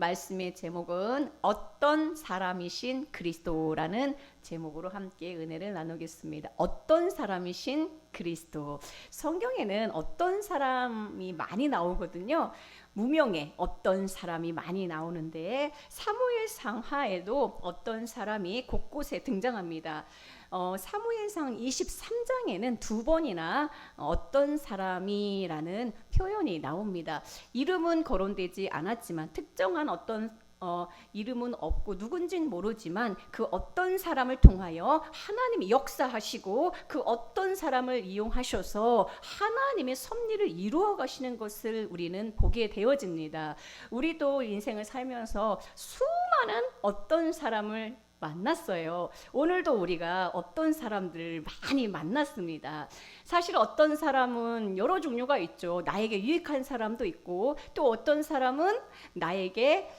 말씀의 제목은 어떤 사람이신 그리스도라는 제목으로 함께 은혜를 나누겠습니다. 어떤 사람이신 그리스도. 성경에는 어떤 사람이 많이 나오거든요. 무명의 어떤 사람이 많이 나오는데 사무엘상 하에도 어떤 사람이 곳곳에 등장합니다. 사무엘상 23장에는 두 번이나 어떤 사람이라는 표현이 나옵니다. 이름은 거론되지 않았지만 특정한 어떤 이름은 없고 누군지는 모르지만 그 어떤 사람을 통하여 하나님이 역사하시고 그 어떤 사람을 이용하셔서 하나님의 섭리를 이루어 가시는 것을 우리는 보게 되어집니다. 우리도 인생을 살면서 수많은 어떤 사람을 만났어요. 오늘도 우리가 어떤 사람들을 많이 만났습니다. 사실 어떤 사람은 여러 종류가 있죠. 나에게 유익한 사람도 있고 또 어떤 사람은 나에게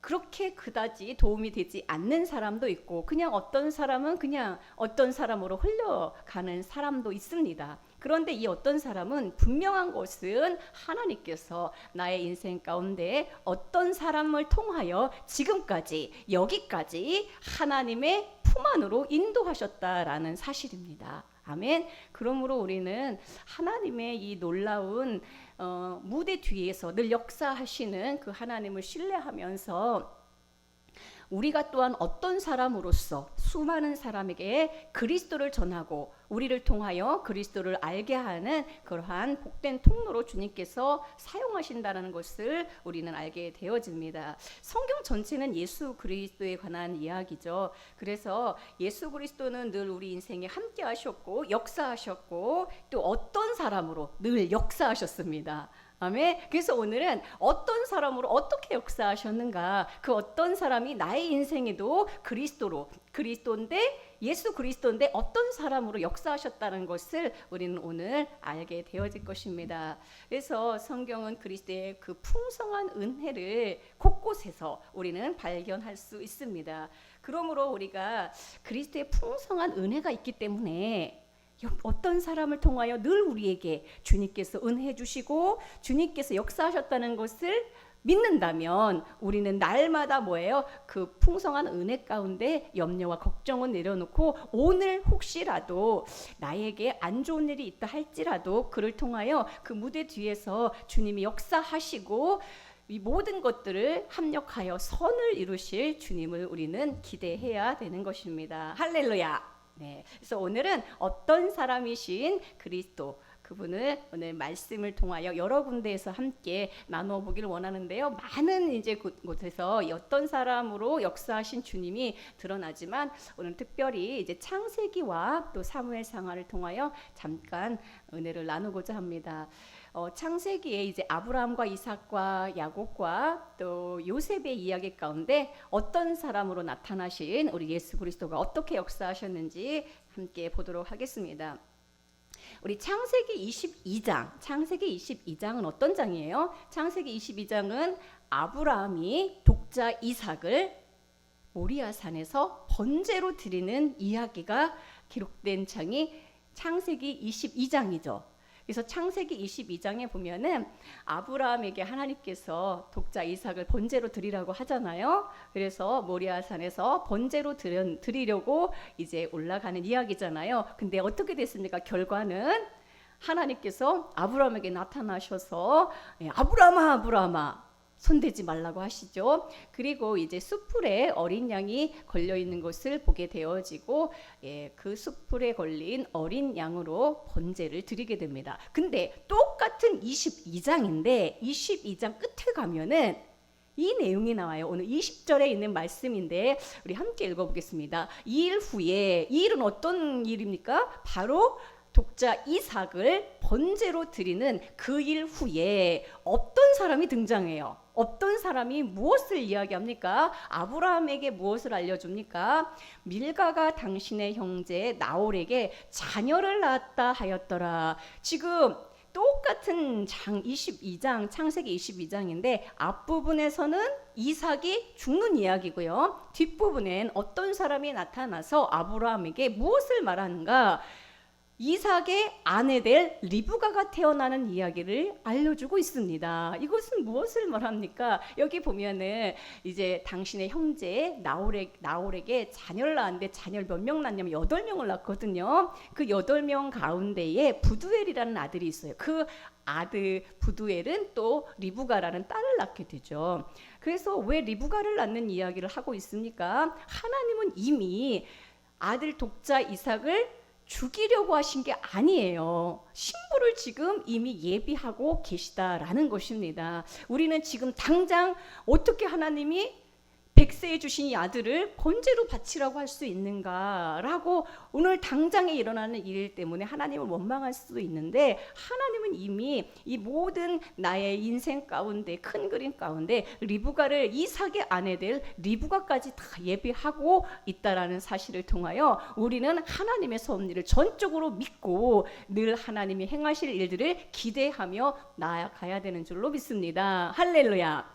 그렇게 그다지 도움이 되지 않는 사람도 있고 그냥 어떤 사람은 그냥 어떤 사람으로 흘러가는 사람도 있습니다. 그런데 이 어떤 사람은 분명한 것은 하나님께서 나의 인생 가운데 어떤 사람을 통하여 지금까지 여기까지 하나님의 품 안으로 인도하셨다라는 사실입니다. 아멘. 그러므로 우리는 하나님의 이 놀라운 무대 뒤에서 늘 역사하시는 그 하나님을 신뢰하면서 우리가 또한 어떤 사람으로서 수많은 사람에게 그리스도를 전하고 우리를 통하여 그리스도를 알게 하는 그러한 복된 통로로 주님께서 사용하신다는 것을 우리는 알게 되어집니다. 성경 전체는 예수 그리스도에 관한 이야기죠. 그래서 예수 그리스도는 늘 우리 인생에 함께 하셨고 역사하셨고 또 어떤 사람으로 늘 역사하셨습니다. 아멘. 그래서 오늘은 어떤 사람으로 어떻게 역사하셨는가, 그 어떤 사람이 나의 인생에도 그리스도인데 예수 그리스도인데 어떤 사람으로 역사하셨다는 것을 우리는 오늘 알게 되어질 것입니다. 그래서 성경은 그리스도의 그 풍성한 은혜를 곳곳에서 우리는 발견할 수 있습니다. 그러므로 우리가 그리스도의 풍성한 은혜가 있기 때문에 어떤 사람을 통하여 늘 우리에게 주님께서 은혜 주시고 주님께서 역사하셨다는 것을 믿는다면 우리는 날마다 뭐예요? 그 풍성한 은혜 가운데 염려와 걱정을 내려놓고 오늘 혹시라도 나에게 안 좋은 일이 있다 할지라도 그를 통하여 그 무대 뒤에서 주님이 역사하시고 이 모든 것들을 합력하여 선을 이루실 주님을 우리는 기대해야 되는 것입니다. 할렐루야. 네, 그래서 오늘은 어떤 사람이신 그리스도 그분을 오늘 말씀을 통하여 여러 군데에서 함께 나누어 보기를 원하는데요. 많은 이제 곳에서 어떤 사람으로 역사하신 주님이 드러나지만 오늘 특별히 이제 창세기와 또 사무엘상하를 통하여 잠깐 은혜를 나누고자 합니다. 창세기에 이제 아브라함과 이삭과 야곱과 또 요셉의 이야기 가운데 어떤 사람으로 나타나신 우리 예수 그리스도가 어떻게 역사하셨는지 함께 보도록 하겠습니다. 우리 창세기 22장은 어떤 장이에요? 창세기 22장은 아브라함이 독자 이삭을 모리아산에서 번제로 드리는 이야기가 기록된 장이 창세기 22장이죠. 그래서 창세기 22장에 보면은 아브라함에게 하나님께서 독자 이삭을 번제로 드리라고 하잖아요. 그래서 모리아산에서 번제로 드리려고 이제 올라가는 이야기잖아요. 근데 어떻게 됐습니까? 결과는 하나님께서 아브라함에게 나타나셔서 아브라함아 손대지 말라고 하시죠. 그리고 이제 숯불에 어린 양이 걸려 있는 것을 보게 되어지고 그 숯불에 걸린 어린 양으로 번제를 드리게 됩니다. 근데 똑같은 22장인데 22장 끝에 가면은 이 내용이 나와요. 오늘 20절에 있는 말씀인데 우리 함께 읽어보겠습니다. 이 일은 어떤 일입니까? 바로 독자 이삭을 번제로 드리는 그 일 후에 어떤 사람이 등장해요. 어떤 사람이 무엇을 이야기합니까? 아브라함에게 무엇을 알려줍니까? 밀가가 당신의 형제 나홀에게 자녀를 낳았다 하였더라. 지금 똑같은 장 22장 창세기 22장인데 앞부분에서는 이삭이 죽는 이야기고요. 뒷부분엔 어떤 사람이 나타나서 아브라함에게 무엇을 말하는가? 이삭의 아내 될 리브가가 태어나는 이야기를 알려주고 있습니다. 이것은 무엇을 말합니까? 여기 보면은 이제 당신의 형제 나홀에게 자녀를 낳았는데 자녀를 몇 명 낳냐면 8명을 낳거든요. 그 8명 가운데에 부두엘이라는 아들이 있어요. 그 아들 부두엘은 또 리브가라는 딸을 낳게 되죠. 그래서 왜 리브가를 낳는 이야기를 하고 있습니까? 하나님은 이미 아들 독자 이삭을 죽이려고 하신 게 아니에요. 신부를 지금 이미 예비하고 계시다라는 것입니다. 우리는 지금 당장 어떻게 하나님이 백세에 주신 이 아들을 번제로 바치라고 할 수 있는가라고 오늘 당장에 일어나는 일 때문에 하나님을 원망할 수도 있는데, 하나님은 이미 이 모든 나의 인생 가운데, 큰 그림 가운데 리브가를 이삭의 아내 될 리브가까지 다 예비하고 있다라는 사실을 통하여 우리는 하나님의 섭리를 전적으로 믿고 늘 하나님이 행하실 일들을 기대하며 나아가야 되는 줄로 믿습니다. 할렐루야.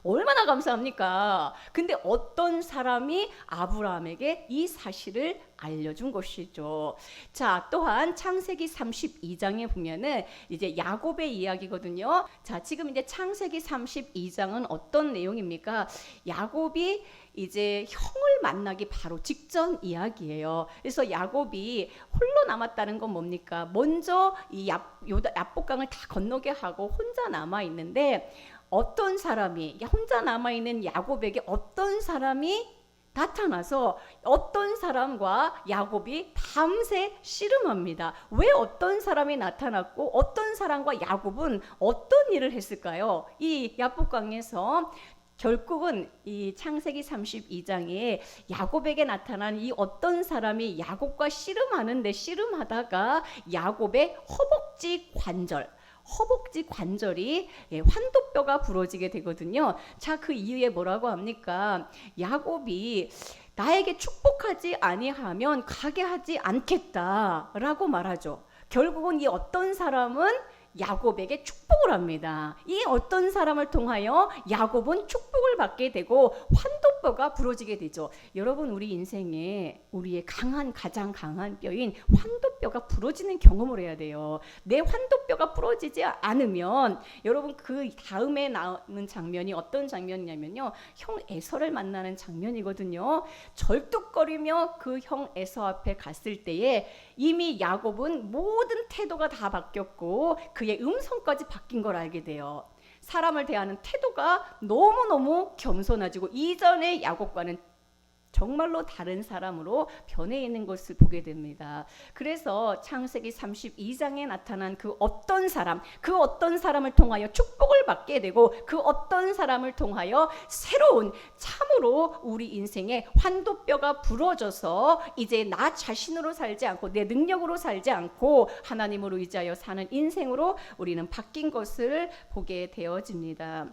얼마나 감사합니까? 근데 어떤 사람이 아브라함에게 이 사실을 알려준 것이죠. 자, 또한 창세기 32장에 보면은 이제 야곱의 이야기거든요. 자, 지금 이제 창세기 32장은 어떤 내용입니까? 야곱이 이제 형을 만나기 바로 직전 이야기예요. 그래서 야곱이 홀로 남았다는 건 뭡니까? 먼저 이 야복강을 다 건너게 하고 혼자 남아 있는데, 어떤 사람이 혼자 남아있는 야곱에게 어떤 사람이 나타나서 어떤 사람과 야곱이 밤새 씨름합니다. 왜 어떤 사람이 나타났고 어떤 사람과 야곱은 어떤 일을 했을까요? 이 야복강에서 결국은 이 창세기 32장에 야곱에게 나타난 이 어떤 사람이 야곱과 씨름하는데, 씨름하다가 야곱의 허벅지 관절이 환도뼈가 부러지게 되거든요. 자, 그 이후에 뭐라고 합니까? 야곱이 나에게 축복하지 아니하면 가게 하지 않겠다라고 말하죠. 결국은 이 어떤 사람은 야곱에게 축복을 합니다. 이 어떤 사람을 통하여 야곱은 축복을 받게 되고 환도뼈가 부러지게 되죠. 여러분, 우리 인생에 우리의 가장 강한 뼈인 환도뼈가 부러지는 경험을 해야 돼요. 내 환도뼈가 부러지지 않으면, 여러분, 그 다음에 나오는 장면이 어떤 장면이냐면요, 형 에서를 만나는 장면이거든요. 절뚝거리며 그 형 에서 앞에 갔을 때에 이미 야곱은 모든 태도가 다 바뀌었고 그의 음성까지 바뀐 걸 알게 돼요. 사람을 대하는 태도가 너무너무 겸손해지고 이전의 야곱과는 정말로 다른 사람으로 변해 있는 것을 보게 됩니다. 그래서 창세기 32장에 나타난 그 어떤 사람을 통하여 축복을 받게 되고, 그 어떤 사람을 통하여 새로운, 참으로 우리 인생에 환도뼈가 부러져서 이제 나 자신으로 살지 않고 내 능력으로 살지 않고 하나님으로 의지하여 사는 인생으로 우리는 바뀐 것을 보게 되어집니다.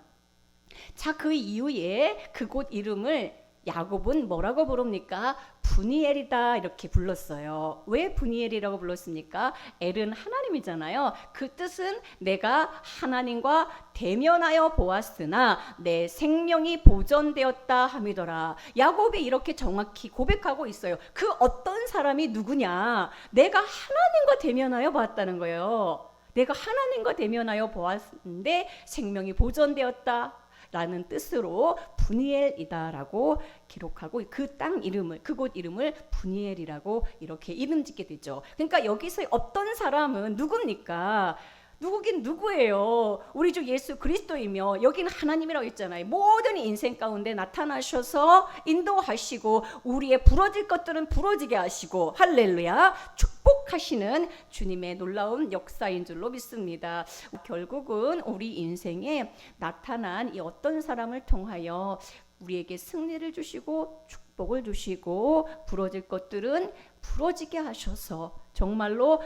자, 그 이후에 그곳 이름을 야곱은 뭐라고 부릅니까? 분이엘이다, 이렇게 불렀어요. 왜 분이엘이라고 불렀습니까? 엘은 하나님이잖아요. 그 뜻은 내가 하나님과 대면하여 보았으나 내 생명이 보존되었다 함이더라. 야곱이 이렇게 정확히 고백하고 있어요. 그 어떤 사람이 누구냐? 내가 하나님과 대면하여 보았다는 거예요. 내가 하나님과 대면하여 보았는데 생명이 보존되었다 라는 뜻으로 분이엘이다라고 기록하고, 그 땅 이름을, 그곳 이름을 분이엘이라고 이렇게 이름 짓게 되죠. 그러니까 여기서 어떤 사람은 누굽니까? 누구긴 누구예요? 우리 주 예수 그리스도이며 여기는 하나님이라고 했잖아요. 모든 인생 가운데 나타나셔서 인도하시고 우리의 부러질 것들은 부러지게 하시고, 할렐루야, 축복하시는 주님의 놀라운 역사인 줄로 믿습니다. 결국은 우리 인생에 나타난 이 어떤 사람을 통하여 우리에게 승리를 주시고 축복을 주시고 부러질 것들은 부러지게 하셔서 정말로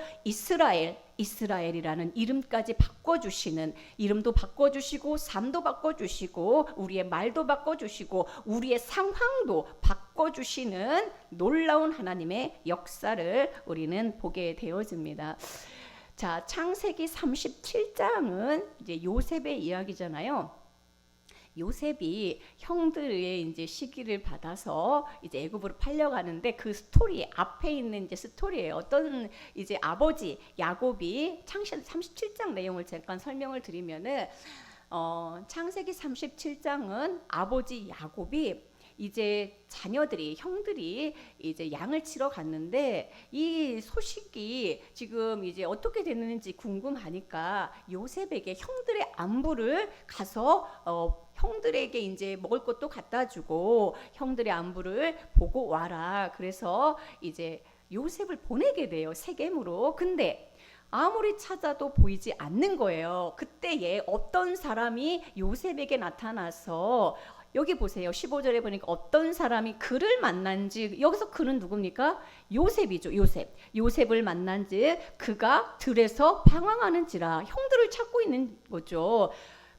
이스라엘이라는 이름까지 바꿔주시는, 이름도 바꿔주시고 삶도 바꿔주시고 우리의 말도 바꿔주시고 우리의 상황도 바꿔주시는 놀라운 하나님의 역사를 우리는 보게 되어집니다. 자, 창세기 37장은 이제 요셉의 이야기잖아요. 요셉이 형들의 이제 시기를 받아서 이제 애굽으로 팔려가는데 그 스토리 앞에 있는 이제 스토리예요. 어떤 이제 아버지 야곱이 창세기 37장 내용을 잠깐 설명을 드리면은 창세기 37장은 아버지 야곱이 이제 자녀들이 형들이 이제 양을 치러 갔는데 이 소식이 지금 이제 어떻게 됐는지 궁금하니까 요셉에게 형들의 안부를 가서 형들에게 이제 먹을 것도 갖다 주고 형들의 안부를 보고 와라. 그래서 이제 요셉을 보내게 돼요. 세겜으로. 근데 아무리 찾아도 보이지 않는 거예요. 그때에 어떤 사람이 요셉에게 나타나서 여기 보세요. 15절에 보니까 어떤 사람이 그를 만난지, 여기서 그는 누굽니까? 요셉이죠. 요셉을 만난지 그가 들에서 방황하는지라, 형들을 찾고 있는 거죠.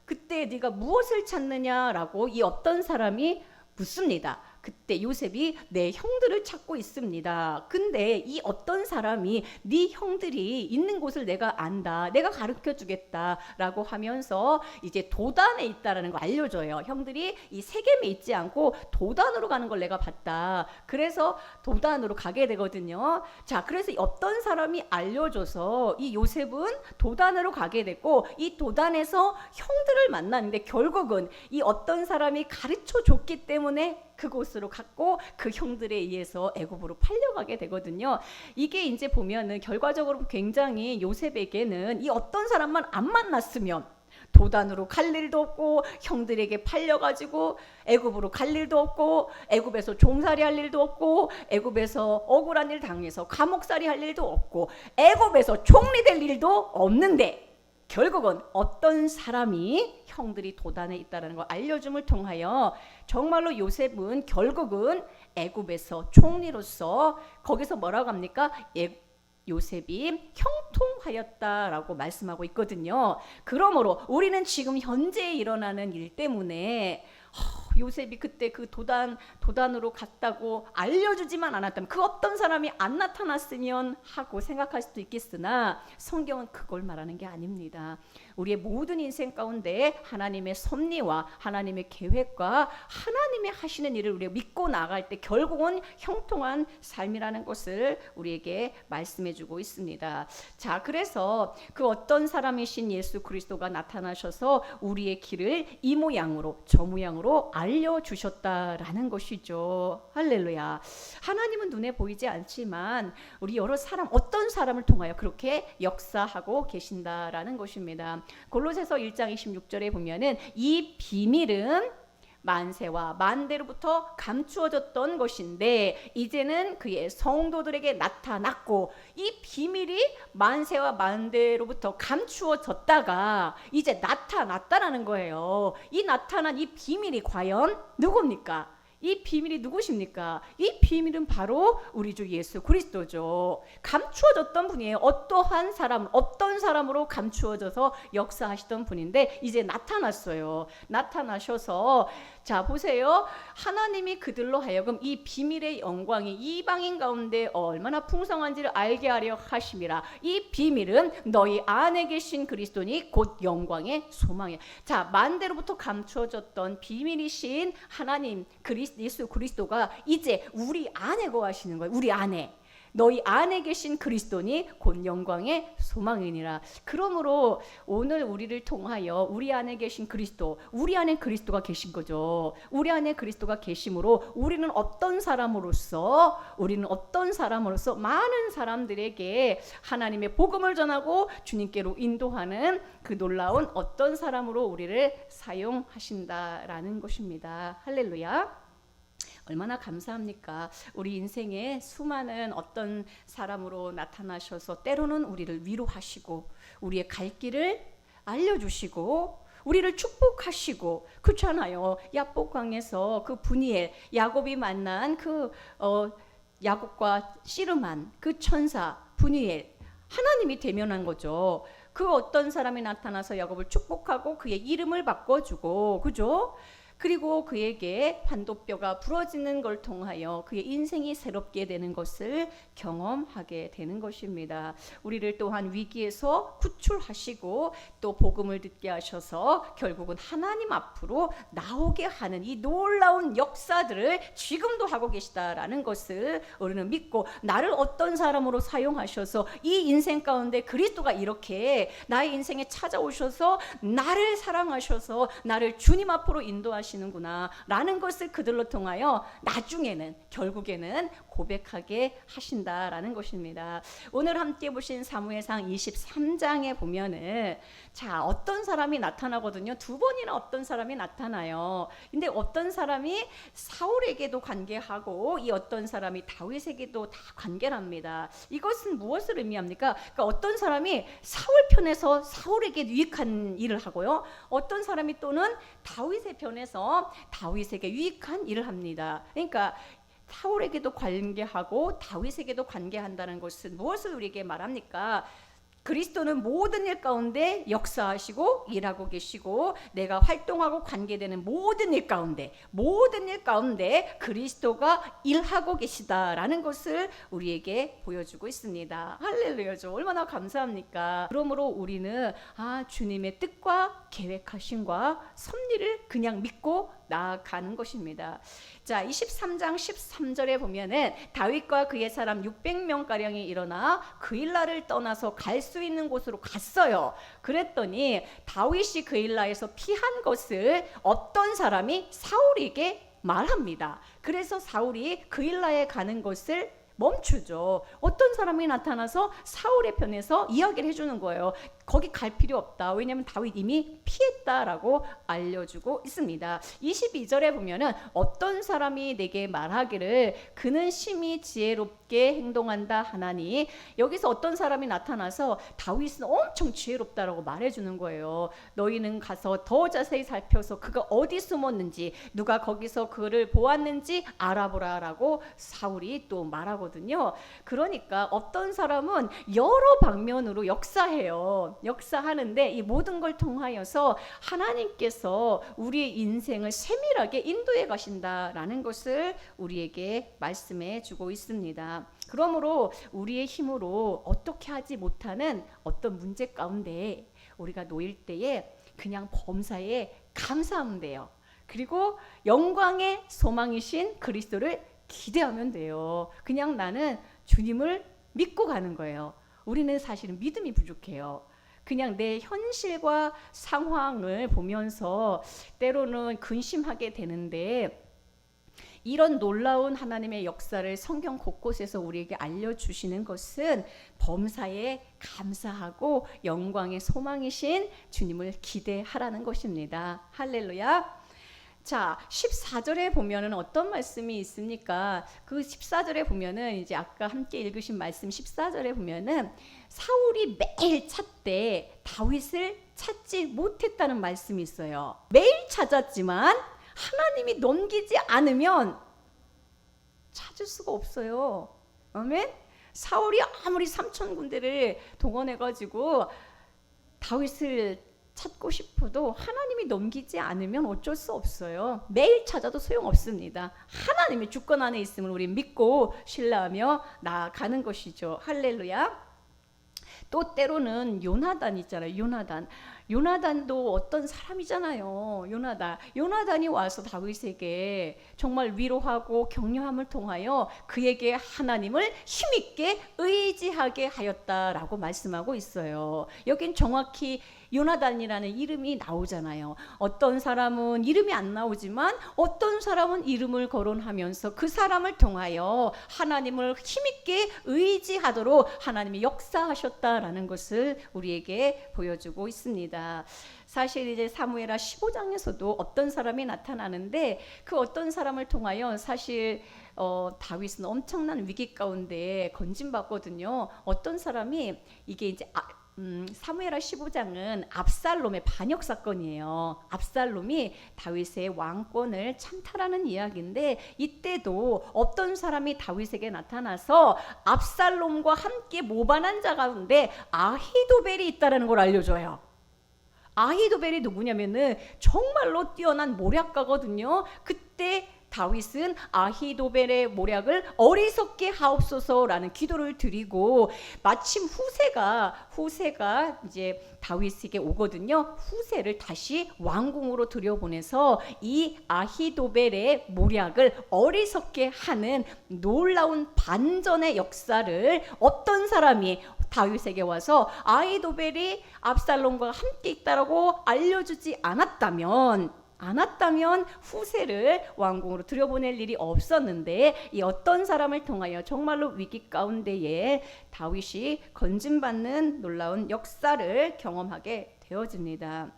그때 네가 무엇을 찾느냐라고 이 어떤 사람이 묻습니다. 그때 요셉이 내 형들을 찾고 있습니다. 근데 이 어떤 사람이 네 형들이 있는 곳을 내가 안다. 내가 가르쳐 주겠다라고 하면서 이제 도단에 있다라는 거 알려줘요. 형들이 이 세겜에 있지 않고 도단으로 가는 걸 내가 봤다. 그래서 도단으로 가게 되거든요. 자, 그래서 어떤 사람이 알려줘서 이 요셉은 도단으로 가게 됐고 이 도단에서 형들을 만났는데 결국은 이 어떤 사람이 가르쳐 줬기 때문에 그곳으로 갔고 그 형들에 의해서 애굽으로 팔려가게 되거든요. 이게 이제 보면은 결과적으로 굉장히 요셉에게는 이 어떤 사람만 안 만났으면 도단으로 갈 일도 없고 형들에게 팔려가지고 애굽으로 갈 일도 없고 애굽에서 종살이 할 일도 없고 애굽에서 억울한 일 당해서 감옥살이 할 일도 없고 애굽에서 총리 될 일도 없는데 결국은 어떤 사람이 형들이 도단에 있다는 걸 알려줌을 통하여 정말로 요셉은 결국은 애굽에서 총리로서 거기서 뭐라고 합니까? 요셉이 형통하였다라고 말씀하고 있거든요. 그러므로 우리는 지금 현재 일어나는 일 때문에 요셉이 그때 그 도단으로 갔다고 알려주지만 않았다면 그 어떤 사람이 안 나타났으면 하고 생각할 수도 있겠으나 성경은 그걸 말하는 게 아닙니다. 우리의 모든 인생 가운데 하나님의 섭리와 하나님의 계획과 하나님의 하시는 일을 우리가 믿고 나갈 때 결국은 형통한 삶이라는 것을 우리에게 말씀해 주고 있습니다. 자, 그래서 그 어떤 사람이신 예수 그리스도가 나타나셔서 우리의 길을 이 모양으로 저 모양으로 알려주셨다라는 것이죠. 할렐루야. 하나님은 눈에 보이지 않지만 우리 여러 사람, 어떤 사람을 통하여 그렇게 역사하고 계신다라는 것입니다. 골로새서 1장 26절에 보면은 이 비밀은 만세와 만대로부터 감추어졌던 것인데 이제는 그의 성도들에게 나타났고, 이 비밀이 만세와 만대로부터 감추어졌다가 이제 나타났다라는 거예요. 이 나타난 이 비밀이 과연 누굽니까? 이 비밀이 누구십니까? 이 비밀은 바로 우리 주 예수 그리스도죠. 감추어졌던 분이에요. 어떠한 사람, 어떤 사람으로 감추어져서 역사하시던 분인데 이제 나타났어요. 나타나셔서 자 보세요. 하나님이 그들로 하여금 이 비밀의 영광이 이방인 가운데 얼마나 풍성한지를 알게 하려 하심이라. 이 비밀은 너희 안에 계신 그리스도니 곧 영광의 소망이야. 자, 만대로부터 감추어졌던 비밀이신 하나님 예수 그리스도가 이제 우리 안에 거하시는 거예요. 우리 안에. 너희 안에 계신 그리스도니 곧 영광의 소망이니라. 그러므로 오늘 우리를 통하여 우리 안에 계신 그리스도, 우리 안에 그리스도가 계신 거죠. 우리 안에 그리스도가 계심으로 우리는 어떤 사람으로서 많은 사람들에게 하나님의 복음을 전하고 주님께로 인도하는 그 놀라운 어떤 사람으로 우리를 사용하신다라는 것입니다. 할렐루야. 얼마나 감사합니까? 우리 인생에 수많은 어떤 사람으로 나타나셔서 때로는 우리를 위로하시고 우리의 갈 길을 알려주시고 우리를 축복하시고, 그렇잖아요. 야복강에서 그 분이엘, 야곱이 만난 그 야곱과 씨름한 그 천사 분이엘, 하나님이 대면한 거죠. 그 어떤 사람이 나타나서 야곱을 축복하고 그의 이름을 바꿔주고, 그죠? 그리고 그에게 환도뼈가 부러지는 걸 통하여 그의 인생이 새롭게 되는 것을 경험하게 되는 것입니다. 우리를 또한 위기에서 구출하시고 또 복음을 듣게 하셔서 결국은 하나님 앞으로 나오게 하는 이 놀라운 역사들을 지금도 하고 계시다라는 것을 우리는 믿고, 나를 어떤 사람으로 사용하셔서 이 인생 가운데 그리스도가 이렇게 나의 인생에 찾아오셔서 나를 사랑하셔서 나를 주님 앞으로 인도하시는구나 라는 것을 그들로 통하여 나중에는 결국에는 고백하게 하신다라는 것입니다. 오늘 함께 보신 사무엘상 23장에 보면은 자, 어떤 사람이 나타나거든요. 두 번이나 어떤 사람이 나타나요. 근데 어떤 사람이 사울에게도 관계하고 이 어떤 사람이 다윗에게도 다 관계를 합니다. 이것은 무엇을 의미합니까? 그러니까 어떤 사람이 사울 편에서 사울에게 유익한 일을 하고요, 어떤 사람이 또는 다윗의 편에서 다윗에게 유익한 일을 합니다. 그러니까 사울에게도 관계하고 다윗에게도 관계한다는 것은 무엇을 우리에게 말합니까? 그리스도는 모든 일 가운데 역사하시고 일하고 계시고, 내가 활동하고 관계되는 모든 일 가운데 그리스도가 일하고 계시다라는 것을 우리에게 보여주고 있습니다. 할렐루야죠. 얼마나 감사합니까? 그러므로 우리는 주님의 뜻과 계획하심과 섭리를 그냥 믿고 나아가는 것입니다. 자, 23장 13절에 보면은 다윗과 그의 사람 600명가량이 일어나 그 일라를 떠나서 갈 수 있는 곳으로 갔어요. 그랬더니 다윗이 그 일라에서 피한 것을 어떤 사람이 사울에게 말합니다. 그래서 사울이 그 일라에 가는 것을 멈추죠. 어떤 사람이 나타나서 사울의 편에서 이야기를 해주는 거예요. 거기 갈 필요 없다. 왜냐하면 다윗 이미 피했다라고 알려주고 있습니다. 22절에 보면은 어떤 사람이 내게 말하기를 그는 심히 지혜롭게 행동한다 하나니, 여기서 어떤 사람이 나타나서 다윗은 엄청 지혜롭다라고 말해주는 거예요. 너희는 가서 더 자세히 살펴서 그가 어디 숨었는지, 누가 거기서 그를 보았는지 알아보라라고 사울이 또 말하거든요. 그러니까 어떤 사람은 여러 방면으로 역사하는데 이 모든 걸 통하여서 하나님께서 우리의 인생을 세밀하게 인도해 가신다라는 것을 우리에게 말씀해 주고 있습니다. 그러므로 우리의 힘으로 어떻게 하지 못하는 어떤 문제 가운데 우리가 놓일 때에 그냥 범사에 감사하면 돼요. 그리고 영광의 소망이신 그리스도를 기대하면 돼요. 그냥 나는 주님을 믿고 가는 거예요. 우리는 사실은 믿음이 부족해요. 그냥 내 현실과 상황을 보면서 때로는 근심하게 되는데, 이런 놀라운 하나님의 역사를 성경 곳곳에서 우리에게 알려주시는 것은 범사에 감사하고 영광의 소망이신 주님을 기대하라는 것입니다. 할렐루야. 자, 14절에 보면은 어떤 말씀이 있습니까? 그 14절에 보면은 이제 아까 함께 읽으신 말씀 14절에 보면은 사울이 매일 찾되 다윗을 찾지 못했다는 말씀이 있어요. 매일 찾았지만 하나님이 넘기지 않으면 찾을 수가 없어요. 아멘? 사울이 아무리 3천 군대를 동원해가지고 다윗을 찾고 싶어도 하나님이 넘기지 않으면 어쩔 수 없어요. 매일 찾아도 소용없습니다. 하나님의 주권 안에 있음을 우리 믿고 신뢰하며 나아가는 것이죠. 할렐루야. 또 때로는 요나단 있잖아요. 요나단도 어떤 사람이잖아요. 요나단이 와서 다윗에게 정말 위로하고 격려함을 통하여 그에게 하나님을 힘있게 의지하게 하였다라고 말씀하고 있어요. 여긴 정확히 요나단이라는 이름이 나오잖아요. 어떤 사람은 이름이 안 나오지만 어떤 사람은 이름을 거론하면서 그 사람을 통하여 하나님을 힘있게 의지하도록 하나님이 역사하셨다라는 것을 우리에게 보여주고 있습니다. 사실 이제 사무엘하 15장에서도 어떤 사람이 나타나는데 그 어떤 사람을 통하여 사실 다윗은 엄청난 위기 가운데 건진받거든요. 어떤 사람이 이게 이제 사무엘하 15장은 압살롬의 반역 사건이에요. 압살롬이 다윗의 왕권을 찬탈하는 이야기인데, 이때도 어떤 사람이 다윗에게 나타나서 압살롬과 함께 모반한 자 가운데 아히도벨이 있다는 걸 알려줘요. 아히도벨이 누구냐면은 정말로 뛰어난 모략가거든요. 그때 다윗은 아히도벨의 모략을 어리석게 하옵소서라는 기도를 드리고, 마침 후세가 이제 다윗에게 오거든요. 후세를 다시 왕궁으로 들여보내서 이 아히도벨의 모략을 어리석게 하는 놀라운 반전의 역사를 어떤 사람이 다윗에게 와서 아히도벨이 압살롬과 함께 있다라고 알려주지 않았다면 후세를 왕궁으로 들여보낼 일이 없었는데, 이 어떤 사람을 통하여 정말로 위기 가운데에 다윗이 건진받는 놀라운 역사를 경험하게 되어집니다.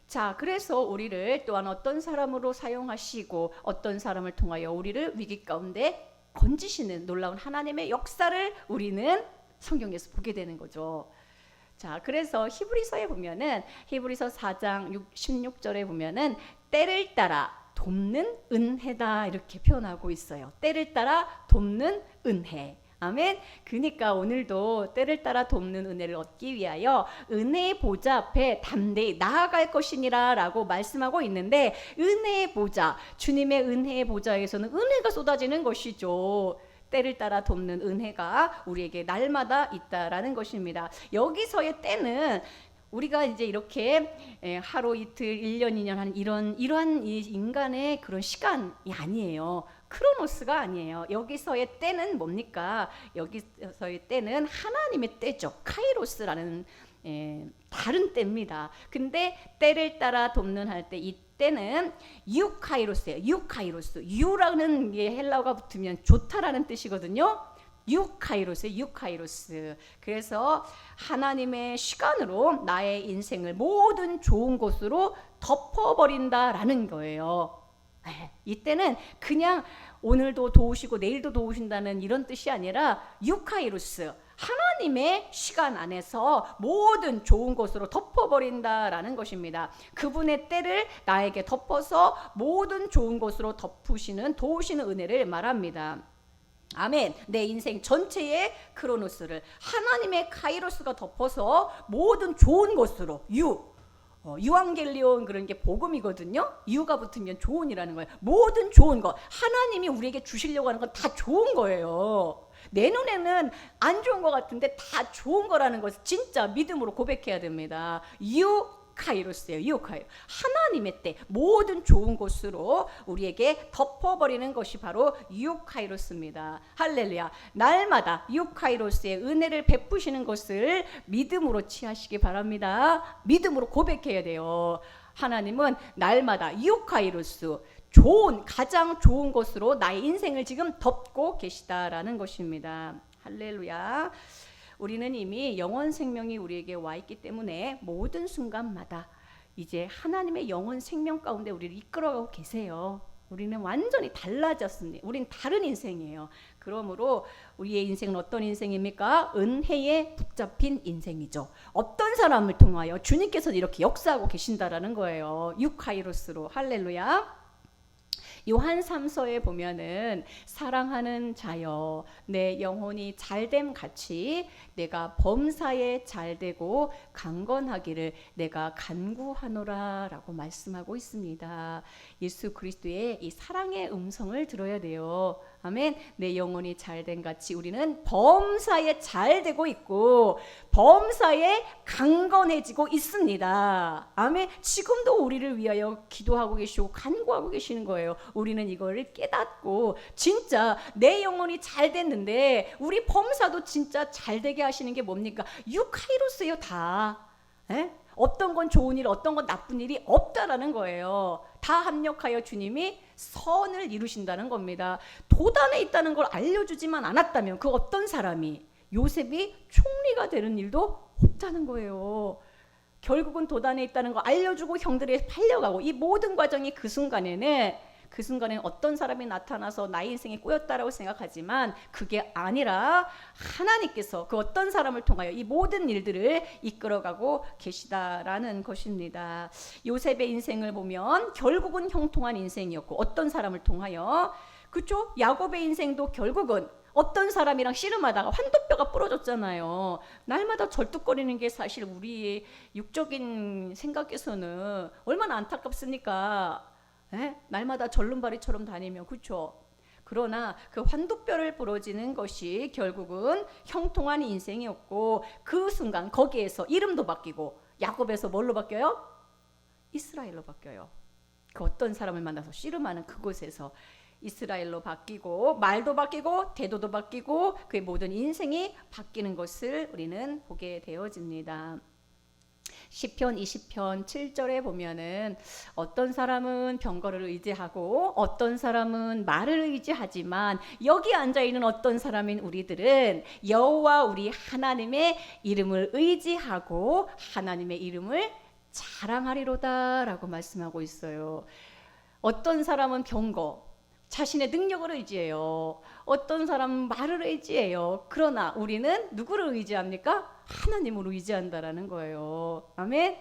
자, 그래서 우리를 또한 어떤 사람으로 사용하시고 어떤 사람을 통하여 우리를 위기 가운데 건지시는 놀라운 하나님의 역사를 우리는 성경에서 보게 되는 거죠. 자, 그래서 히브리서에 보면은 히브리서 4장 16절에 보면은 때를 따라 돕는 은혜다 이렇게 표현하고 있어요. 때를 따라 돕는 은혜. 아멘. 그러니까 오늘도 때를 따라 돕는 은혜를 얻기 위하여 은혜의 보좌 앞에 담대히 나아갈 것이니라 라고 말씀하고 있는데, 은혜의 보좌, 주님의 은혜의 보좌에서는 은혜가 쏟아지는 것이죠. 때를 따라 돕는 은혜가 우리에게 날마다 있다라는 것입니다. 여기서의 때는 우리가 이제 이렇게 하루 이틀 1년 2년 하는 이러한 인간의 그런 시간이 아니에요. 크로노스가 아니에요. 여기서의 때는 뭡니까? 여기서의 때는 하나님의 때죠. 카이로스라는 다른 때입니다. 근데 때를 따라 돕는 할 때 이 때는 유카이로스예요. 유라는 게 헬라어가 붙으면 좋다라는 뜻이거든요. 유카이로스. 그래서 하나님의 시간으로 나의 인생을 모든 좋은 것으로 덮어버린다라는 거예요. 이때는 그냥 오늘도 도우시고 내일도 도우신다는 이런 뜻이 아니라 유카이로스, 하나님의 시간 안에서 모든 좋은 것으로 덮어버린다라는 것입니다. 그분의 때를 나에게 덮어서 모든 좋은 것으로 도우시는 은혜를 말합니다. 아멘. 내 인생 전체의 크로노스를 하나님의 카이로스가 덮어서 모든 좋은 것으로 유앙겔리온, 그런 게 복음이거든요. 유가 붙으면 좋은이라는 거예요. 모든 좋은 것, 하나님이 우리에게 주시려고 하는 건 다 좋은 거예요. 내 눈에는 안 좋은 것 같은데 다 좋은 거라는 것을 진짜 믿음으로 고백해야 됩니다. 유카이로스예요. 하나님의 때 모든 좋은 것으로 우리에게 덮어버리는 것이 바로 유카이로스입니다. 할렐루야. 날마다 유카이로스의 은혜를 베푸시는 것을 믿음으로 취하시기 바랍니다. 믿음으로 고백해야 돼요. 하나님은 날마다 유카이로스, 가장 좋은 것으로 나의 인생을 지금 덮고 계시다라는 것입니다. 할렐루야. 우리는 이미 영원 생명이 우리에게 와 있기 때문에 모든 순간마다 이제 하나님의 영원 생명 가운데 우리를 이끌어가고 계세요. 우리는 완전히 달라졌습니다. 우린 다른 인생이에요. 그러므로 우리의 인생은 어떤 인생입니까? 은혜에 붙잡힌 인생이죠. 어떤 사람을 통하여 주님께서 이렇게 역사하고 계신다라는 거예요. 유카이로스로. 할렐루야. 요한 3서에 보면은 사랑하는 자여 내 영혼이 잘됨 같이 내가 범사에 잘되고 강건하기를 내가 간구하노라 라고 말씀하고 있습니다. 예수 그리스도의 이 사랑의 음성을 들어야 돼요. 아멘. 내 영혼이 잘된 같이 우리는 범사에 잘되고 있고 범사에 강건해지고 있습니다. 아멘. 지금도 우리를 위하여 기도하고 계시고 간구하고 계시는 거예요. 우리는 이거를 깨닫고 진짜 내 영혼이 잘 됐는데 우리 범사도 진짜 잘 되게 하시는 게 뭡니까? 유카이로스예요. 다. 어떤 건 좋은 일, 어떤 건 나쁜 일이 없다라는 거예요. 다 합력하여 주님이 선을 이루신다는 겁니다. 도단에 있다는 걸 알려주지만 않았다면 그 어떤 사람이 요셉이 총리가 되는 일도 없다는 거예요. 결국은 도단에 있다는 거 알려주고 형들이 팔려가고 이 모든 과정이 그 순간에는 어떤 사람이 나타나서 나의 인생이 꼬였다라고 생각하지만 그게 아니라 하나님께서 그 어떤 사람을 통하여 이 모든 일들을 이끌어가고 계시다라는 것입니다. 요셉의 인생을 보면 결국은 형통한 인생이었고 어떤 사람을 통하여, 그렇죠? 야곱의 인생도 결국은 어떤 사람이랑 씨름하다가 환도뼈가 부러졌잖아요. 날마다 절뚝거리는 게 사실 우리의 육적인 생각에서는 얼마나 안타깝습니까? 에? 날마다 절름발이처럼 다니면, 그렇죠? 그러나 그 환도뼈를 부러지는 것이 결국은 형통한 인생이었고, 그 순간 거기에서 이름도 바뀌고, 야곱에서 뭘로 바뀌어요? 이스라엘로 바뀌어요. 그 어떤 사람을 만나서 씨름하는 그곳에서 이스라엘로 바뀌고, 말도 바뀌고, 태도도 바뀌고, 그의 모든 인생이 바뀌는 것을 우리는 보게 되어집니다. 시편 20편 7절에 보면은 어떤 사람은 병거를 의지하고 어떤 사람은 말을 의지하지만, 여기 앉아 있는 어떤 사람인 우리들은 여호와 우리 하나님의 이름을 의지하고 하나님의 이름을 자랑하리로다라고 말씀하고 있어요. 어떤 사람은 병거, 자신의 능력을 의지해요. 어떤 사람은 말을 의지해요. 그러나 우리는 누구를 의지합니까? 하나님을 의지한다라는 거예요. 아멘.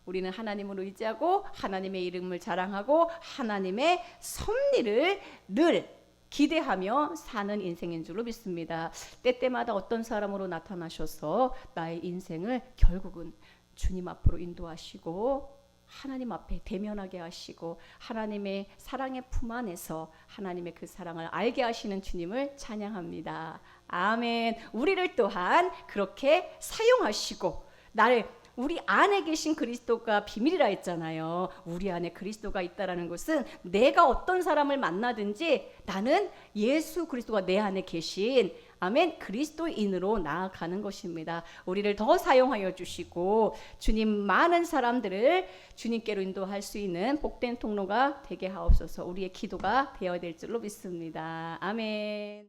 우리는 하나님을 의지하고 하나님의 이름을 자랑하고 하나님의 섭리를 늘 기대하며 사는 인생인 줄로 믿습니다. 때때마다 어떤 사람으로 나타나셔서 나의 인생을 결국은 주님 앞으로 인도하시고 하나님 앞에 대면하게 하시고 하나님의 사랑의 품 안에서 하나님의 그 사랑을 알게 하시는 주님을 찬양합니다. 아멘. 우리를 또한 그렇게 사용하시고, 나를, 우리 안에 계신 그리스도가 비밀이라 했잖아요. 우리 안에 그리스도가 있다라는 것은 내가 어떤 사람을 만나든지 나는 예수 그리스도가 내 안에 계신, 아멘, 그리스도인으로 나아가는 것입니다. 우리를 더 사용하여 주시고 주님 많은 사람들을 주님께로 인도할 수 있는 복된 통로가 되게 하옵소서. 우리의 기도가 되어야 될 줄로 믿습니다. 아멘.